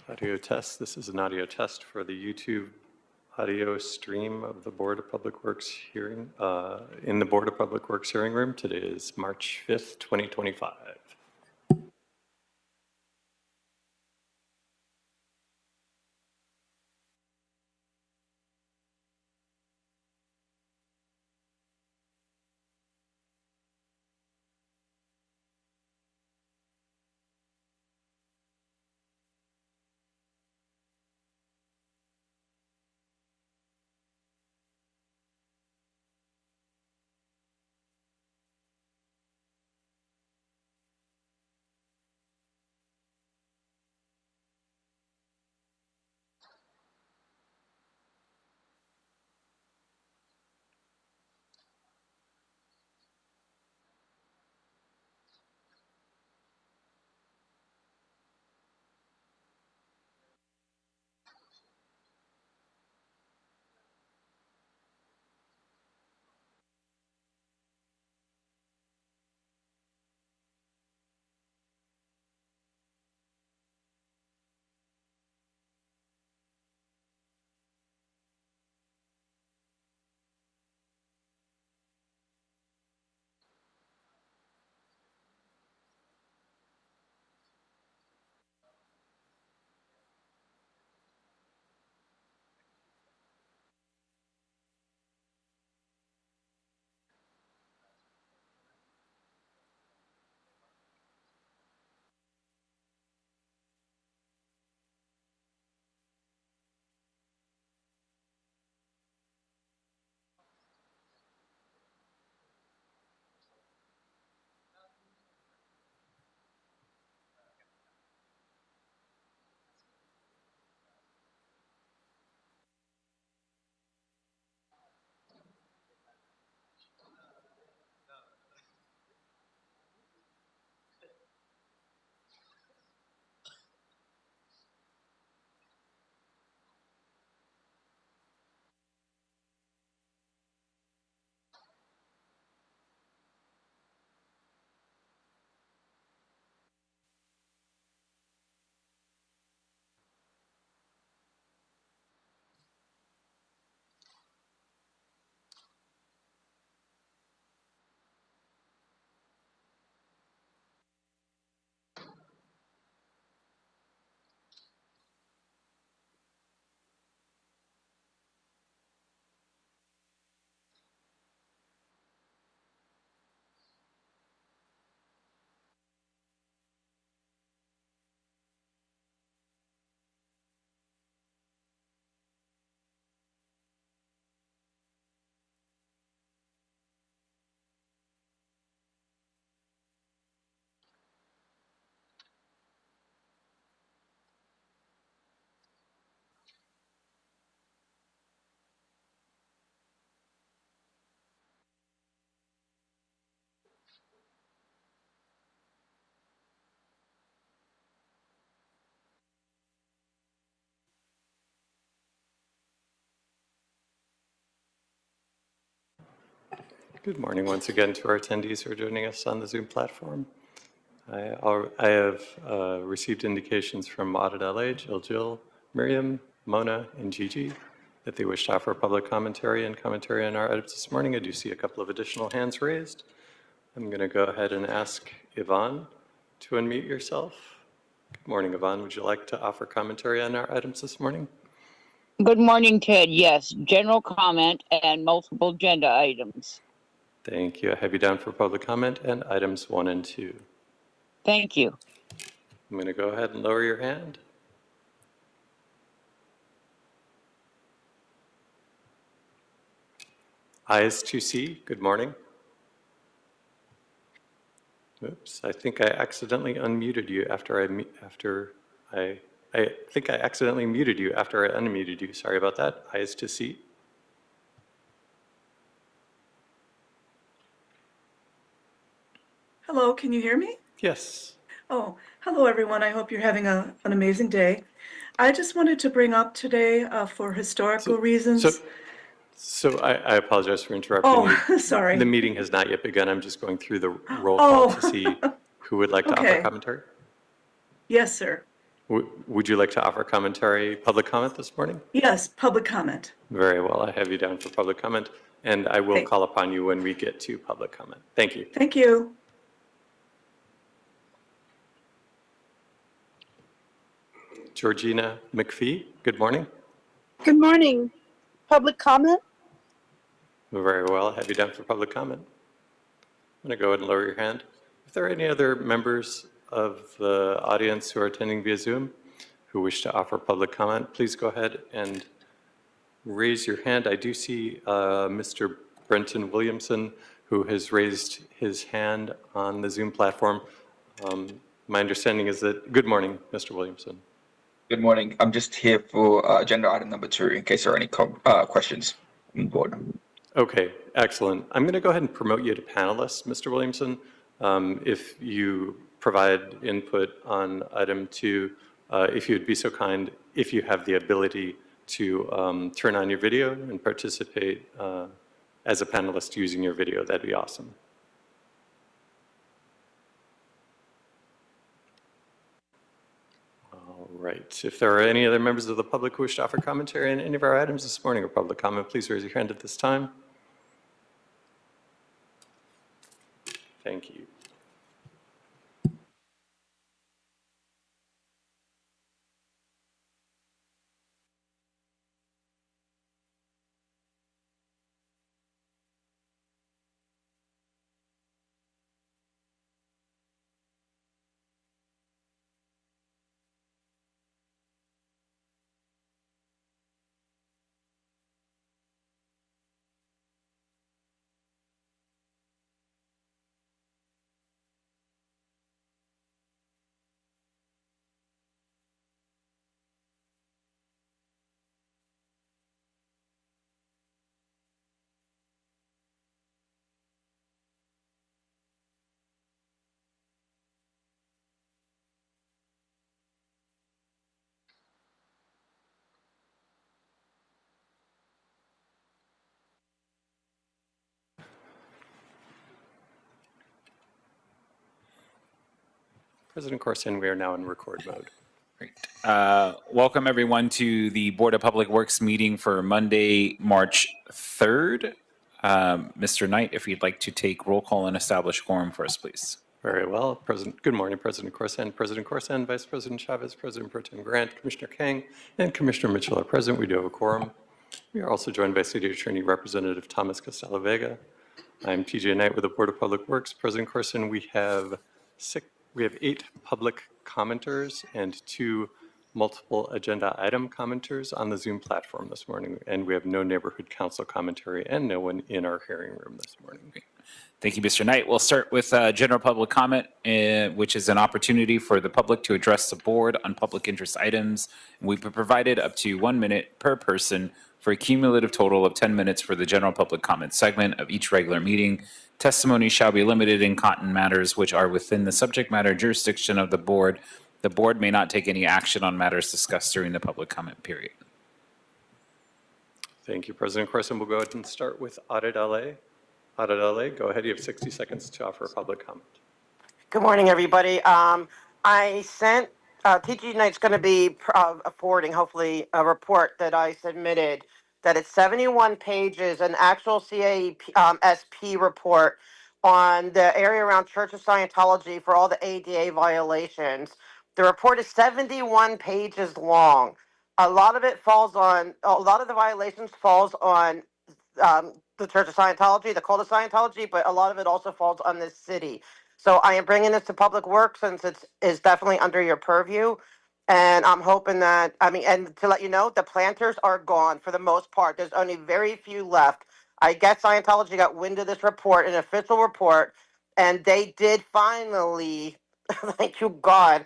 Audio test. This is an audio test for the YouTube audio stream of the Board of Public Works hearing, in the Board of Public Works hearing room. Today is March 5th, 2025. Good morning once again to our attendees who are joining us on the Zoom platform. I have received indications from Audit LA, Jill, Miriam, Mona, and Gigi that they wish to offer public commentary and commentary on our items this morning. I do see a couple of additional hands raised. I'm going to go ahead and ask Yvonne to unmute yourself. Good morning, Yvonne. Would you like to offer commentary on our items this morning? Good morning, Ted. Yes, general comment and multiple agenda items. Thank you. I have you down for public comment and items 1 and 2. Thank you. I'm going to go ahead and lower your hand. Eyes to see. Good morning. Oops, I think I accidentally unmuted you after I think I accidentally muted you after I unmuted you. Sorry about that. Eyes to see. Hello, can you hear me? Yes. Oh, hello everyone. I hope you're having an amazing day. I just wanted to bring up today for historical reasons. So I apologize for interrupting you. Oh, sorry. The meeting has not yet begun. I'm just going through the roll call to see who would like to offer Okay. commentary. Yes, sir. Would you like to offer commentary, public comment this morning? Yes, public comment. Very well. I have you down for public comment, and I will Okay. call upon you when we get to public comment. Thank you. Thank you. Georgina McPhee, good morning. Good morning. Public comment? Very well. I have you down for public comment. I'm going to go ahead and lower your hand. If there are any other members of the audience who are attending via Zoom who wish to offer public comment, please go ahead and raise your hand. I do see Mr. Brenton Williamson, who has raised his hand on the Zoom platform. My understanding is that, good morning, Mr. Williamson. Good morning. I'm just here for agenda item number 2 in case there are any questions on the board. Okay, excellent. I'm going to go ahead and promote you to panelist, Mr. Williamson. If you provide input on item 2, if you'd be so kind, if you have the ability to turn on your video and participate as a panelist using your video, that'd be awesome. All right. If there are any other members of the public who wish to offer commentary on any of our items this morning or public comment, please raise your hand at this time. Thank you. President Corson, we are now in record mode. Great. Welcome everyone to the Board of Public Works meeting for Monday, March 3rd. Mr. Knight, if you'd like to take roll call and establish quorum for us, please. Very well. Good morning, President Corson, Vice President Chavez, President Pro Tem Grant, Commissioner Kang, and Commissioner Mitchell are present. We do have a quorum. We are also joined by City Attorney Representative Thomas Costello Vega. I'm TJ Knight with the Board of Public Works. President Corson, we have 8 public commenters and 2 multiple agenda item commenters on the Zoom platform this morning, and we have no neighborhood council commentary and no one in our hearing room this morning. Thank you, Mr. Knight. We'll start with general public comment, which is an opportunity for the public to address the board on public interest items. We've provided up to 1 minute per person for a cumulative total of 10 minutes for the general public comment segment of each regular meeting. Testimony shall be limited in content matters which are within the subject matter jurisdiction of the board. The board may not take any action on matters discussed during the public comment period. Thank you, President Corson. We'll go ahead and start with Audit LA. Audit LA, go ahead. You have 60 seconds to offer a public comment. Good morning, everybody. I sent, TG Knight's going to be forwarding, hopefully, a report that I submitted that it's 71 pages, an actual CASP report on the area around Church of Scientology for all the ADA violations. The report is 71 pages long. A lot of the violations falls on the Church of Scientology, the cult of Scientology, but a lot of it also falls on this city. So I am bringing this to Public Works since it is definitely under your purview. And I'm hoping that, and to let you know, the planters are gone for the most part. There's only very few left. I guess Scientology got wind of this report, an official report, and they did finally, thank you God,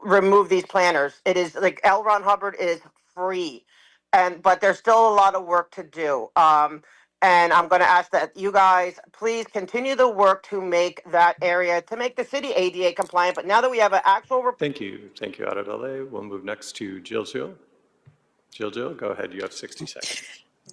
remove these planters. It is like L. Ron Hubbard is free, but there's still a lot of work to do. And I'm going to ask that you guys please continue the work to make that area, to make the city ADA compliant. But now that we have an actual report. Thank you, Audit LA. We'll move next to Jill. Jill, go ahead. You have 60 seconds.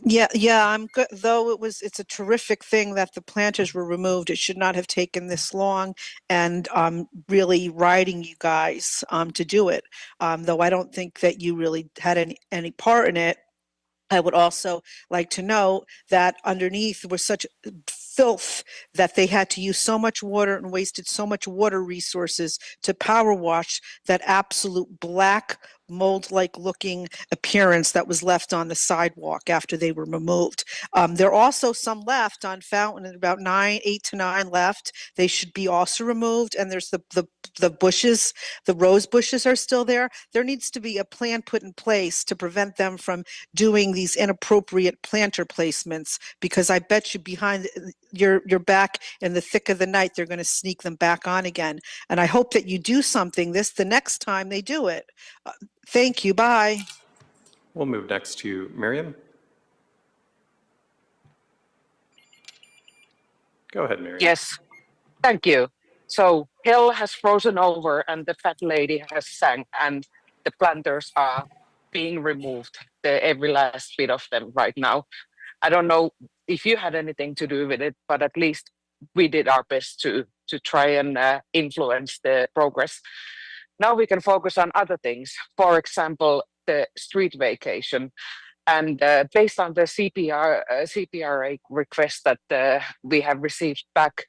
Yeah, I'm good. Though it's a terrific thing that the planters were removed. It should not have taken this long, and I'm really riding you guys to do it. Though I don't think that you really had any part in it. I would also like to know that underneath was such filth that they had to use so much water and wasted so much water resources to power wash that absolute black mold-like looking appearance that was left on the sidewalk after they were removed. There are also some left on Fountain, about 8 to 9 left. They should be also removed. And there's the bushes, the rose bushes are still there. There needs to be a plan put in place to prevent them from doing these inappropriate planter placements, because I bet you behind your back in the thick of the night, they're going to sneak them back on again. And I hope that you do something the next time they do it. Thank you. Bye. We'll move next to Miriam. Go ahead, Miriam. Yes, thank you. So hill has frozen over and the fat lady has sank and the planters are being removed, every last bit of them right now. I don't know if you had anything to do with it, but at least we did our best to try and influence the progress. Now we can focus on other things. For example, the street vacation. And based on the CPRA request that we have received back,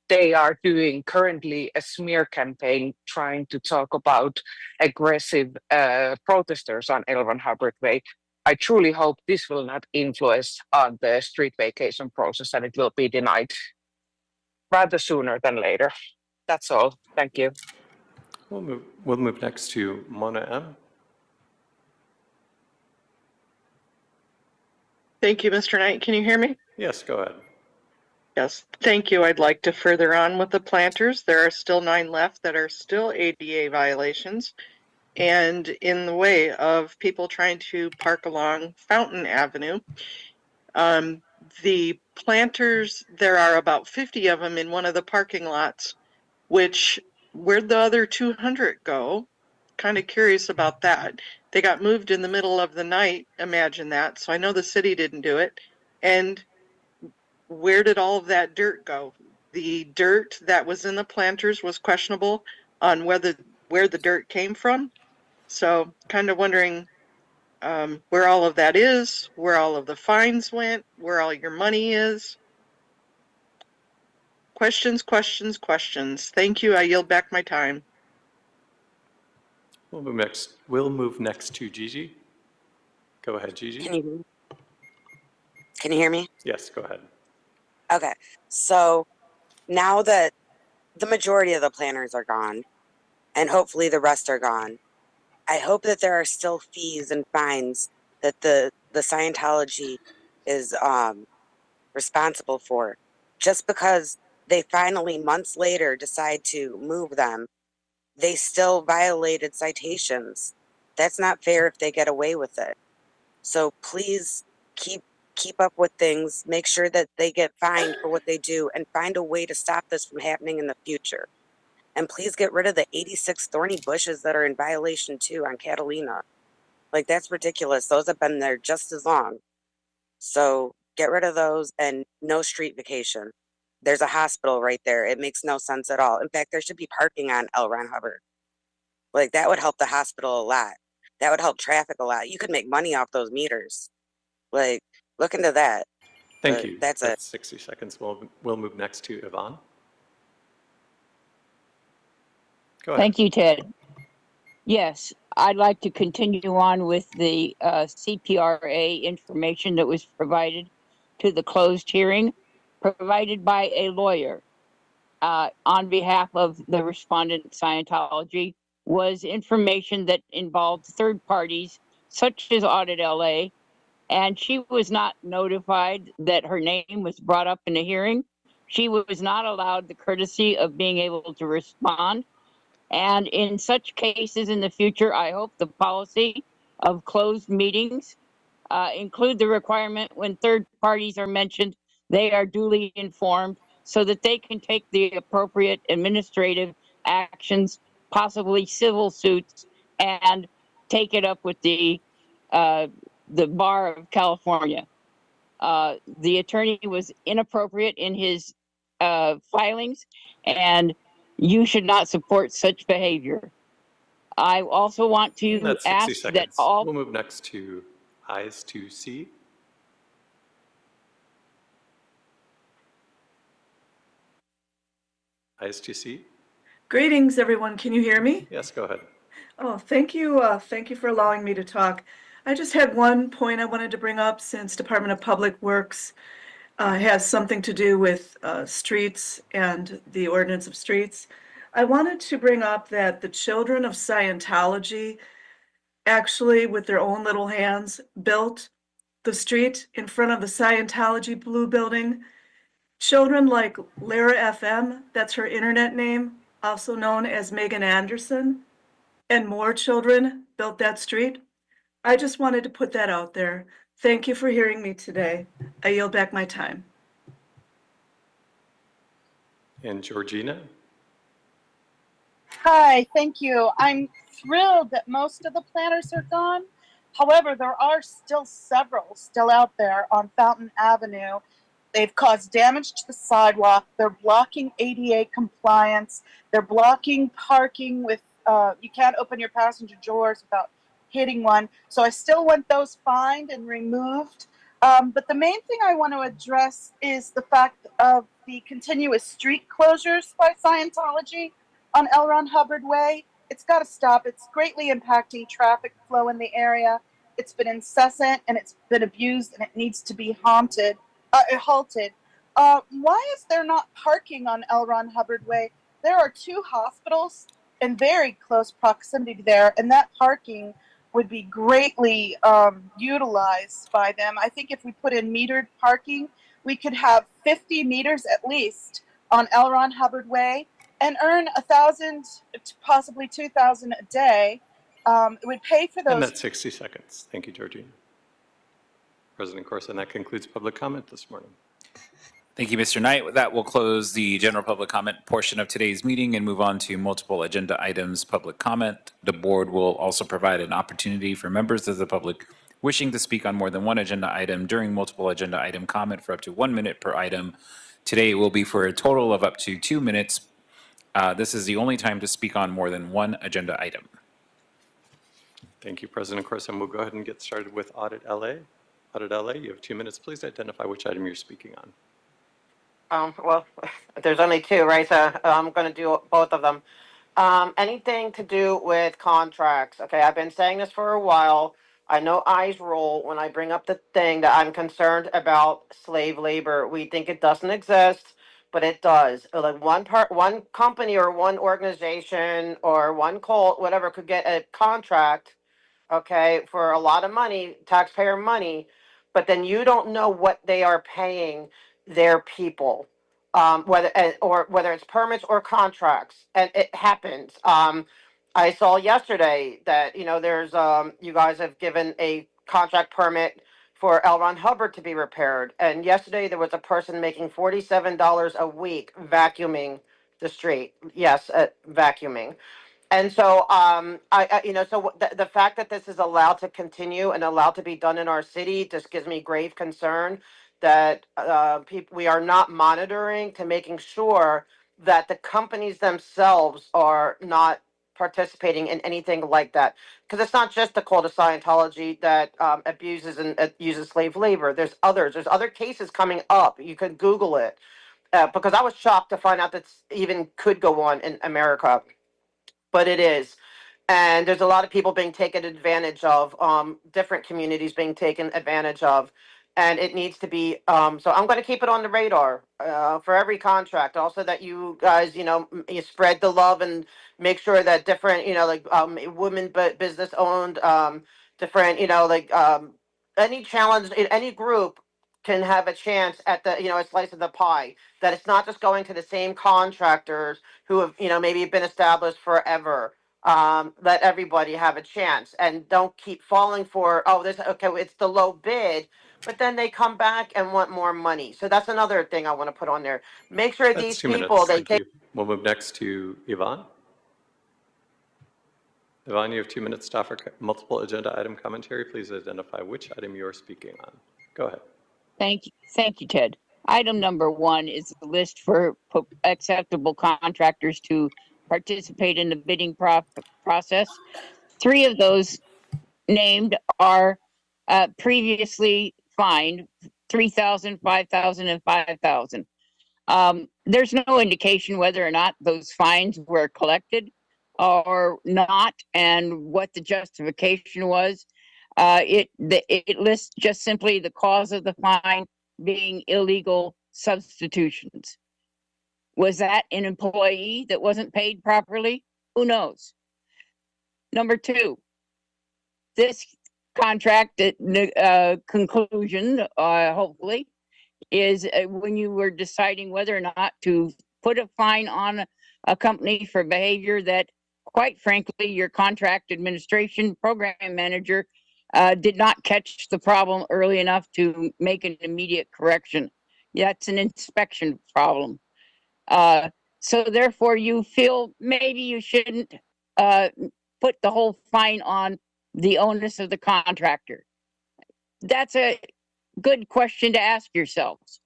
they are doing currently a smear campaign trying to talk about aggressive protesters on L. Ron Hubbard Way. I truly hope this will not influence on the street vacation process and it will be denied rather sooner than later. That's all. Thank you. We'll move next to Mona M. Thank you, Mr. Knight. Can you hear me? Yes, go ahead. Yes, thank you. I'd like to further on with the planters. There are still 9 left that are still ADA violations and in the way of people trying to park along Fountain Avenue. The planters, there are about 50 of them in one of the parking lots, which where'd the other 200 go? Kind of curious about that. They got moved in the middle of the night, imagine that. So I know the city didn't do it. And where did all of that dirt go? The dirt that was in the planters was questionable on where the dirt came from. So kind of wondering where all of that is, where all of the fines went, where all your money is. Questions, questions, questions. Thank you. I yield back my time. We'll move next to Gigi. Go ahead, Gigi. Can you hear me? Yes, go ahead. Okay, so now that the majority of the planners are gone, and hopefully the rest are gone, I hope that there are still fees and fines that the Scientology is responsible for. Just because they finally, months later, decide to move them, they still violated citations. That's not fair if they get away with it. So please keep up with things, make sure that they get fined for what they do, and find a way to stop this from happening in the future. And please get rid of the 86 thorny bushes that are in violation too on Catalina. Like, that's ridiculous. Those have been there just as long. So get rid of those and no street vacation. There's a hospital right there. It makes no sense at all. In fact, there should be parking on L. Ron Hubbard. Like, that would help the hospital a lot. That would help traffic a lot. You could make money off those meters. Like, look into that. Thank you. That's it. 60 seconds. We'll move next to Yvonne. Go ahead. Thank you, Ted. Yes, I'd like to continue on with the CPRA information that was provided to the closed hearing, provided by a lawyer on behalf of the respondent Scientology, was information that involved third parties such as Audit LA, and she was not notified that her name was brought up in a hearing. She was not allowed the courtesy of being able to respond. And in such cases in the future, I hope the policy of closed meetings include the requirement when third parties are mentioned, they are duly informed so that they can take the appropriate administrative actions, possibly civil suits, and take it up with the Bar of California. The attorney was inappropriate in his filings, and you should not support such behavior. I also want to That's 60 ask that seconds. all. We'll move next to Eyes to See. Eyes to See. Greetings, everyone. Can you hear me? Yes, go ahead. Oh, thank you. Thank you for allowing me to talk. I just had one point I wanted to bring up since Department of Public Works has something to do with streets and the ordinance of streets. I wanted to bring up that the children of Scientology actually, with their own little hands, built the street in front of the Scientology Blue Building. Children like Lara FM, that's her internet name, also known as Megan Anderson, and more children built that street. I just wanted to put that out there. Thank you for hearing me today. I yield back my time. And Georgina. Hi, thank you. I'm thrilled that most of the planters are gone. However, there are still several still out there on Fountain Avenue. They've caused damage to the sidewalk. They're blocking ADA compliance. They're blocking parking with, you can't open your passenger doors without hitting one. So I still want those fined and removed. But the main thing I want to address is the fact of the continuous street closures by Scientology on L. Ron Hubbard Way. It's got to stop. It's greatly impacting traffic flow in the area. It's been incessant and it's been abused, and it needs to be halted. Why is there not parking on L. Ron Hubbard Way? There are 2 hospitals in very close proximity there, and that parking would be greatly utilized by them. I think if we put in metered parking, we could have 50 meters at least on L. Ron Hubbard Way and earn $1,000, possibly $2,000 a day. It would pay for those. And that's 60 seconds. Thank you, Georgina. President Corson, that concludes public comment this morning. Thank you, Mr. Knight. With that, we'll close the general public comment portion of today's meeting and move on to multiple agenda items public comment. The board will also provide an opportunity for members of the public wishing to speak on more than one agenda item during multiple agenda item comment for up to 1 minute per item. Today will be for a total of up to 2 minutes. This is the only time to speak on more than one agenda item. Thank you, President Corson. We'll go ahead and get started with Audit LA. Audit LA, you have 2 minutes. Please identify which item you're speaking on. Well, there's only 2, right? So I'm going to do both of them. Anything to do with contracts. Okay, I've been saying this for a while. I know eyes roll when I bring up the thing that I'm concerned about slave labor. We think it doesn't exist, but it does. Like one company or one organization or one cult, whatever, could get a contract, okay, for a lot of money, taxpayer money, but then you don't know what they are paying their people, whether it's permits or contracts, and it happens. I saw yesterday that there's you guys have given a contract permit for L. Ron Hubbard to be repaired, and yesterday there was a person making $47 a week vacuuming the street. Yes, vacuuming. And so, the fact that this is allowed to continue and allowed to be done in our city just gives me grave concern that we are not monitoring to making sure that the companies themselves are not participating in anything like that. Because it's not just the cult of Scientology that abuses and uses slave labor. There's others. There's other cases coming up. You could Google it. Because I was shocked to find out that even could go on in America. But it is. And there's a lot of people being taken advantage of, different communities being taken advantage of. And it needs to be, so I'm going to keep it on the radar for every contract. Also that you guys, you spread the love and make sure that different, women business owned, different, any challenge, any group can have a chance at the, a slice of the pie. That it's not just going to the same contractors who have, maybe been established forever. Let everybody have a chance and don't keep falling for, it's the low bid, but then they come back and want more money. So that's another thing I want to put on there. Make sure That's these 2 people, minutes. they Thank take. you. We'll move next to Yvonne. Yvonne, you have 2 minutes to offer multiple agenda item commentary. Please identify which item you are speaking on. Go ahead. Thank you, Ted. Item number 1 is the list for acceptable contractors to participate in the bidding process. 3 of those named are previously fined $3,000, $5,000, and $5,000. There's no indication whether or not those fines were collected or not, and what the justification was. It lists just simply the cause of the fine being illegal substitutions. Was that an employee that wasn't paid properly? Who knows? Number 2, this contract conclusion, hopefully, is when you were deciding whether or not to put a fine on a company for behavior that, quite frankly, your contract administration program manager did not catch the problem early enough to make an immediate correction. That's an inspection problem. So therefore, you feel maybe you shouldn't put the whole fine on the onus of the contractor. That's a good question to ask yourselves.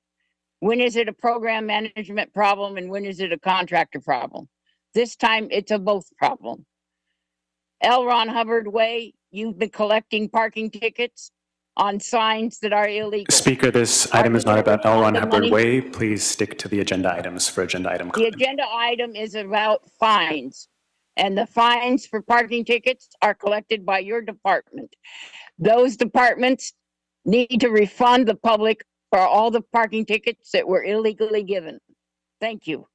When is it a program management problem and when is it a contractor problem? This time it's a both problem. L. Ron Hubbard Way, you've been collecting parking tickets on signs that are illegal. Speaker, this item is not about L. Ron Hubbard Way. Please stick to the agenda items for agenda item The comment. agenda item is about fines, and the fines for parking tickets are collected by your department. Those departments need to refund the public for all the parking tickets that were illegally given. Thank you.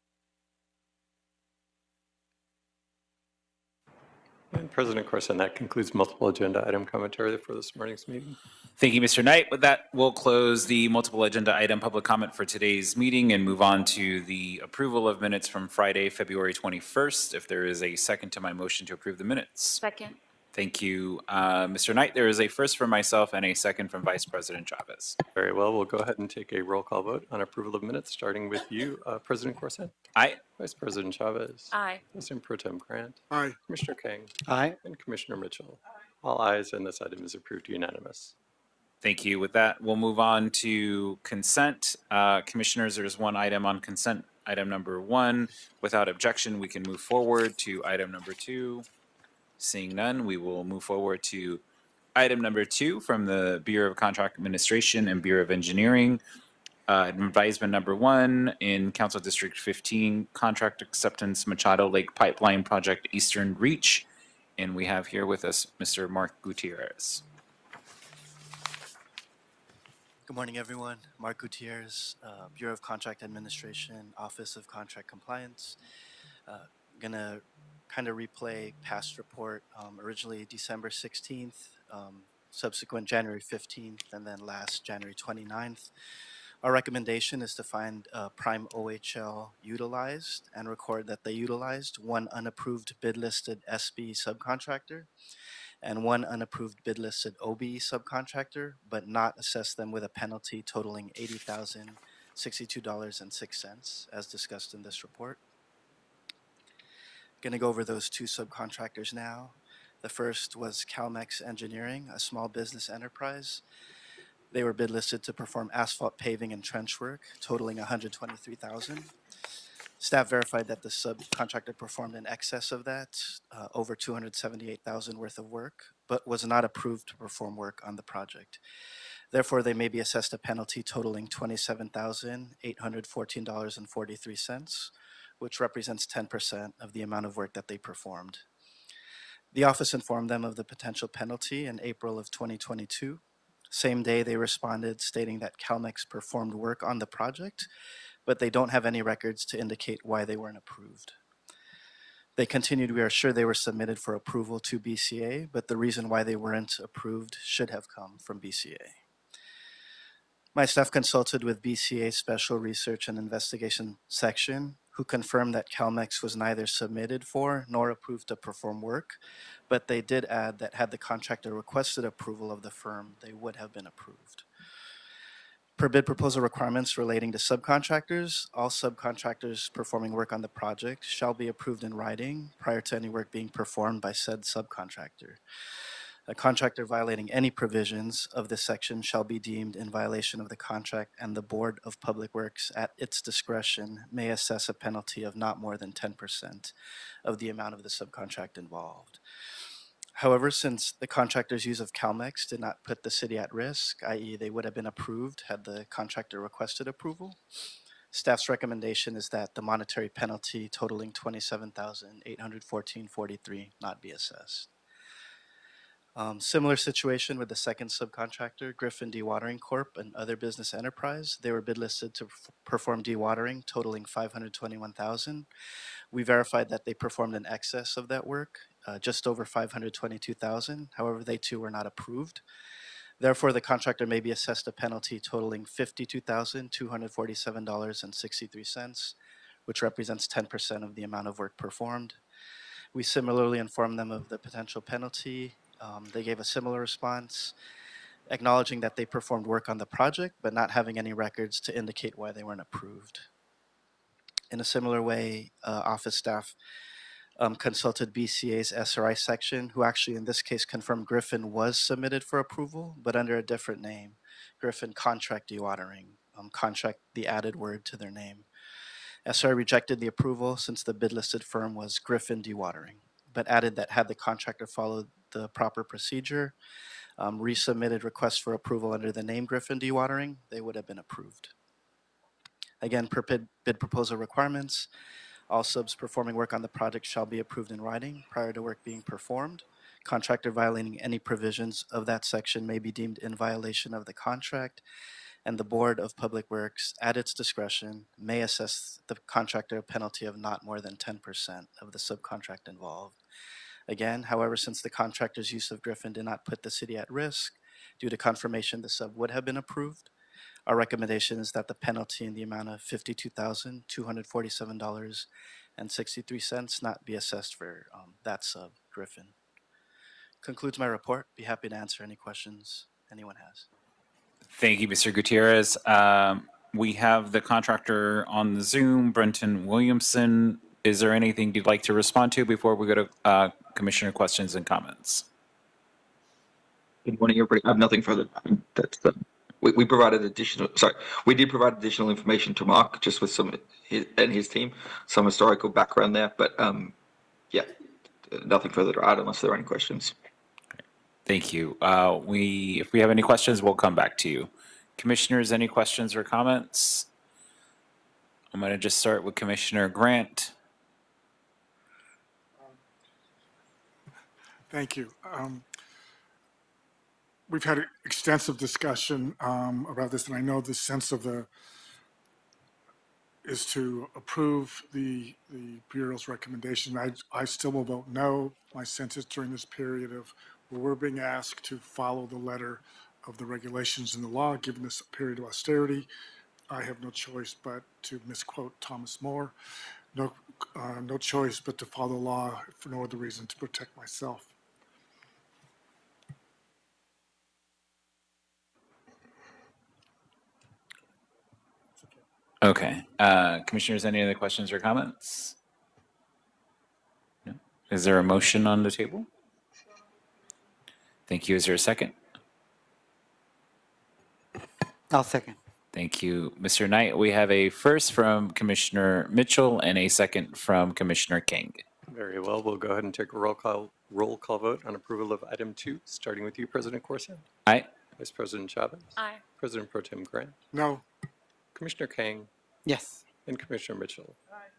And President Corson, that concludes multiple agenda item commentary for this morning's meeting. Thank you, Mr. Knight. With that, we'll close the multiple agenda item public comment for today's meeting and move on to the approval of minutes from Friday, February 21st. If there is a second to my motion to approve the minutes. Second. Thank you, Mr. Knight. There is a first from myself and a second from Vice President Chavez. Very well, we'll go ahead and take a roll call vote on approval of minutes, starting with you, President Corson. Aye. Vice President Chavez. Aye. President Pro Tem Grant. Aye. Commissioner King. Aye. And Commissioner Mitchell. All ayes, and this item is approved unanimous. Thank you. With that, we'll move on to consent. Commissioners, there's one item on consent, item number 1. Without objection, we can move forward to item number 2. Seeing none, we will move forward to item number 2 from the Bureau of Contract Administration and Bureau of Engineering. Advisement number 1 in Council District 15, contract acceptance Machado Lake Pipeline Project Eastern Reach. And we have here with us Mr. Mark Gutierrez. Good morning, everyone. Mark Gutierrez, Bureau of Contract Administration, Office of Contract Compliance. Gonna kind of replay past report, originally December 16th, subsequent January 15th, and then last January 29th. Our recommendation is to find Prime OHL utilized and record that they utilized 1 unapproved bid listed SB subcontractor and 1 unapproved bid listed OB subcontractor, but not assess them with a penalty totaling $80,062.06 as discussed in this report. Going to go over those 2 subcontractors now. The first was Calmex Engineering, a small business enterprise. They were bid listed to perform asphalt paving and trench work, totaling $123,000. Staff verified that the subcontractor performed in excess of that, over $278,000 worth of work, but was not approved to perform work on the project. Therefore, they may be assessed a penalty totaling $27,814.43, which represents 10% of the amount of work that they performed. The office informed them of the potential penalty in April of 2022. Same day, they responded stating that Calmex performed work on the project, but they don't have any records to indicate why they weren't approved. They continued, we are sure they were submitted for approval to BCA, but the reason why they weren't approved should have come from BCA. My staff consulted with BCA Special Research and Investigation Section, who confirmed that Calmex was neither submitted for nor approved to perform work, but they did add that had the contractor requested approval of the firm, they would have been approved. Per bid proposal requirements relating to subcontractors, all subcontractors performing work on the project shall be approved in writing prior to any work being performed by said subcontractor. A contractor violating any provisions of this section shall be deemed in violation of the contract, and the Board of Public Works, at its discretion, may assess a penalty of not more than 10% of the amount of the subcontract involved. However, since the contractor's use of CalMex did not put the city at risk, i.e. they would have been approved had the contractor requested approval, staff's recommendation is that the monetary penalty totaling $27,814.43 not be assessed. Similar situation with the second subcontractor, Griffin Dewatering Corp., and other business enterprise. They were bid listed to perform dewatering totaling $521,000. We verified that they performed in excess of that work, just over $522,000. However, they too were not approved. Therefore, the contractor may be assessed a penalty totaling $52,247.63, which represents 10% of the amount of work performed. We similarly informed them of the potential penalty. They gave a similar response, acknowledging that they performed work on the project, but not having any records to indicate why they weren't approved. In a similar way, office staff consulted BCA's SRI section, who actually in this case confirmed Griffin was submitted for approval, but under a different name, Griffin Contract Dewatering, contract the added word to their name. SRI rejected the approval since the bid listed firm was Griffin Dewatering, but added that had the contractor followed the proper procedure, resubmitted requests for approval under the name Griffin Dewatering, they would have been approved. Again, per bid proposal requirements, all subs performing work on the project shall be approved in writing prior to work being performed. Contractor violating any provisions of that section may be deemed in violation of the contract, and the Board of Public Works, at its discretion, may assess the contractor a penalty of not more than 10% of the subcontract involved. Again, however, since the contractor's use of Griffin did not put the city at risk, due to confirmation the sub would have been approved, our recommendation is that the penalty in the amount of $52,247.63 not be assessed for that sub, Griffin. Concludes my report. Be happy to answer any questions anyone has. Thank you, Mr. Gutierrez. We have the contractor on the Zoom, Brenton Williamson. Is there anything you'd like to respond to before we go to Commissioner questions and comments? Good morning, everybody. I have nothing further. That's we provided additional. Sorry, we did provide additional information to Mark, just with his team, some historical background there. But yeah, nothing further to add unless there are any questions. Thank you. If we have any questions, we'll come back to you. Commissioners, any questions or comments? I'm going to just start with Commissioner Grant. Thank you. We've had extensive discussion about this, and I know the sense of is to approve the Bureau's recommendation. I still will vote no. My sense is during this period of where we're being asked to follow the letter of the regulations and the law, given this period of austerity, I have no choice but to misquote Thomas More. No choice but to follow the law for no other reason to protect myself. Okay. Commissioners, any other questions or comments? No. Is there a motion on the table? Thank you. Is there a second? I'll second. Thank you, Mr. Knight. We have a first from Commissioner Mitchell and a second from Commissioner King. Very well. We'll go ahead and take a roll call vote on approval of item 2, starting with you, President Corson. Aye. Vice President Chavez. Aye. President Pro Tem Grant. No. Commissioner Kang. Yes. And Commissioner Mitchell. Aye.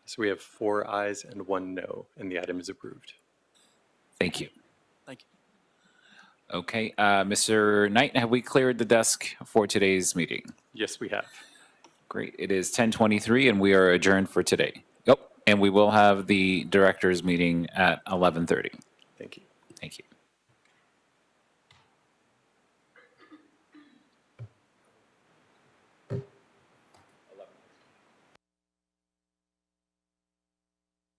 So we have 4 ayes and 1 no, and the item is approved. Thank you. Thank you. Okay. Mr. Knight, have we cleared the desk for today's meeting? Yes, we have. Great. It is 10:23 and we are adjourned for today. Yep. And we will have the directors meeting at 11:30. Thank you. Thank you.